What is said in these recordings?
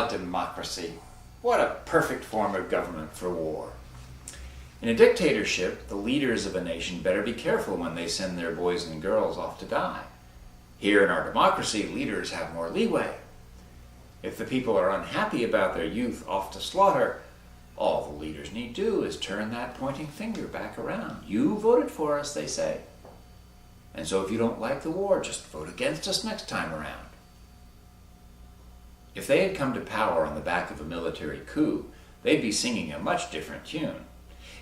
democracy. What a perfect form of government for war. In a dictatorship, the leaders of a nation better be careful when they send their boys and girls off to die. Here in our democracy, leaders have more leeway. If the people are unhappy about their youth off to slaughter, all the leaders need do is turn that pointing finger back around. You voted for us, they say. And so if you don't like the war, just vote against us next time around. If they had come to power on the back of a military coup, they'd be singing a much different tune.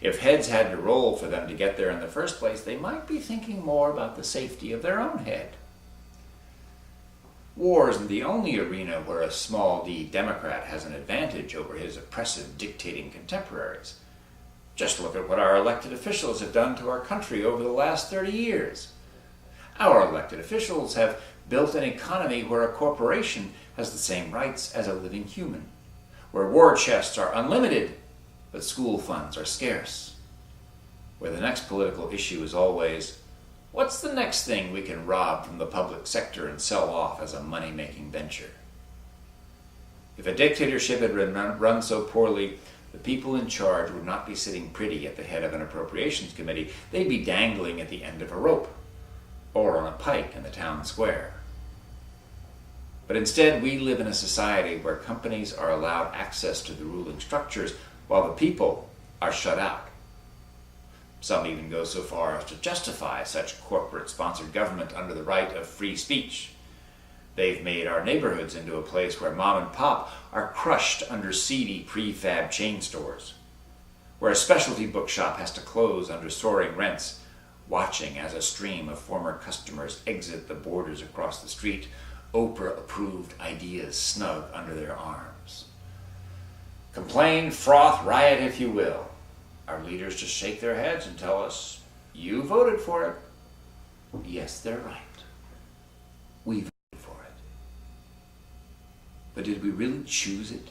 If heads had to roll for them to get there in the first place, they might be thinking more about the safety of their own head. War isn't the only arena where a small d Democrat has an advantage over his oppressive, dictating contemporaries. Just look at what our elected officials have done to our country over the last 30 years. Our elected officials have built an economy where a corporation has the same rights as a living human, where war chests are unlimited, but school funds are scarce, where the next political issue is always, what's the next thing we can rob from the public sector and sell off as a money-making venture? If a dictatorship had run so poorly, the people in charge would not be sitting pretty at the head of an appropriations committee. They'd be dangling at the end of a rope, or on a pike in the town square. But instead, we live in a society where companies are allowed access to the ruling structures while the people are shut out. Some even go so far as to justify such corporate-sponsored government under the right of free speech. They've made our neighborhoods into a place where mom and pop are crushed under seedy prefab chain stores, where a specialty bookshop has to close under soaring rents, watching as a stream of former customers exit the borders across the street, Oprah-approved ideas snug under their arms. Complain, froth, riot if you will. Our leaders just shake their heads and tell us, you voted for it. Yes, they're right. We voted for it. But did we really choose it?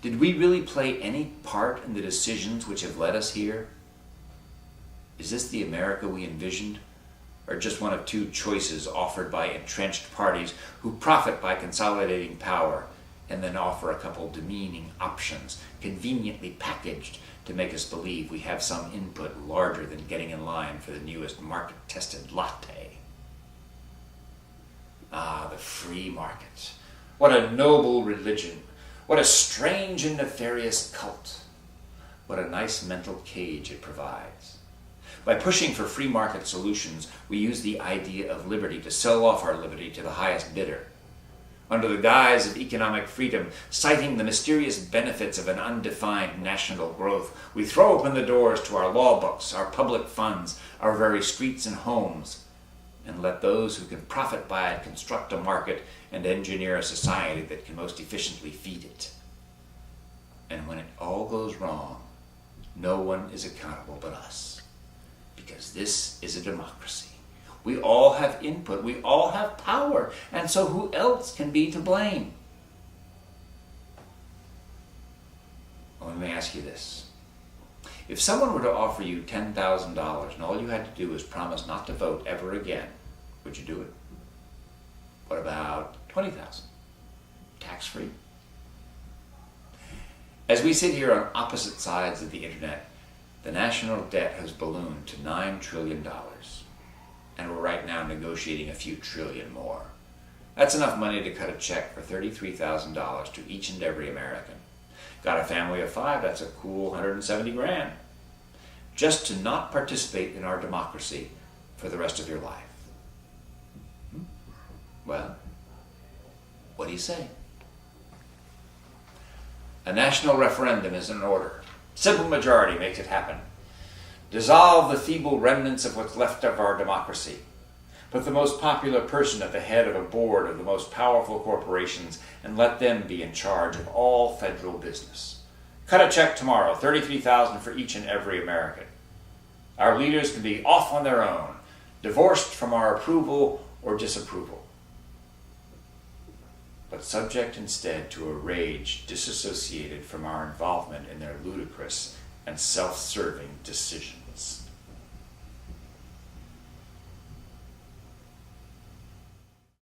Did we really play any part in the decisions which have led us here? Is this the America we envisioned, or just one of two choices offered by entrenched parties who profit by consolidating power and then offer a couple demeaning options, conveniently packaged to make us believe we have some input larger than getting in line for the newest market-tested latte? Ah, the free market. What a noble religion. What a strange and nefarious cult. What a nice mental cage it provides. By pushing for free market solutions, we use the idea of liberty to sell off our liberty to the highest bidder. Under the guise of economic freedom, citing the mysterious benefits of an undefined national growth, we throw open the doors to our law books, our public funds, our very streets and homes, and let those who can profit by it construct a market and engineer a society that can most efficiently feed it. And when it all goes wrong, no one is accountable but us. Because this is a democracy. We all have input, we all have power, and so who else can be to blame? Well, let me ask you this. If someone were to offer you $10,000 and all you had to do was promise not to vote ever again, would you do it? What about $20,000? Tax-free? As we sit here on opposite sides of the internet, the national debt has ballooned to $9 trillion, and we're right now negotiating a few trillion more. That's enough money to cut a check for $33,000 to each and every American. Got a family of 5, that's a cool 170 grand. Just to not participate in our democracy for the rest of your life. Well, what do you say? A national referendum is in order. Simple majority makes it happen. Dissolve the feeble remnants of what's left of our democracy. Put the most popular person at the head of a board of the most powerful corporations and let them be in charge of all federal business. Cut a check tomorrow, $33,000 for each and every American. Our leaders can be off on their own, divorced from our approval or disapproval, but subject instead to a rage disassociated from our involvement in their ludicrous and self-serving decisions.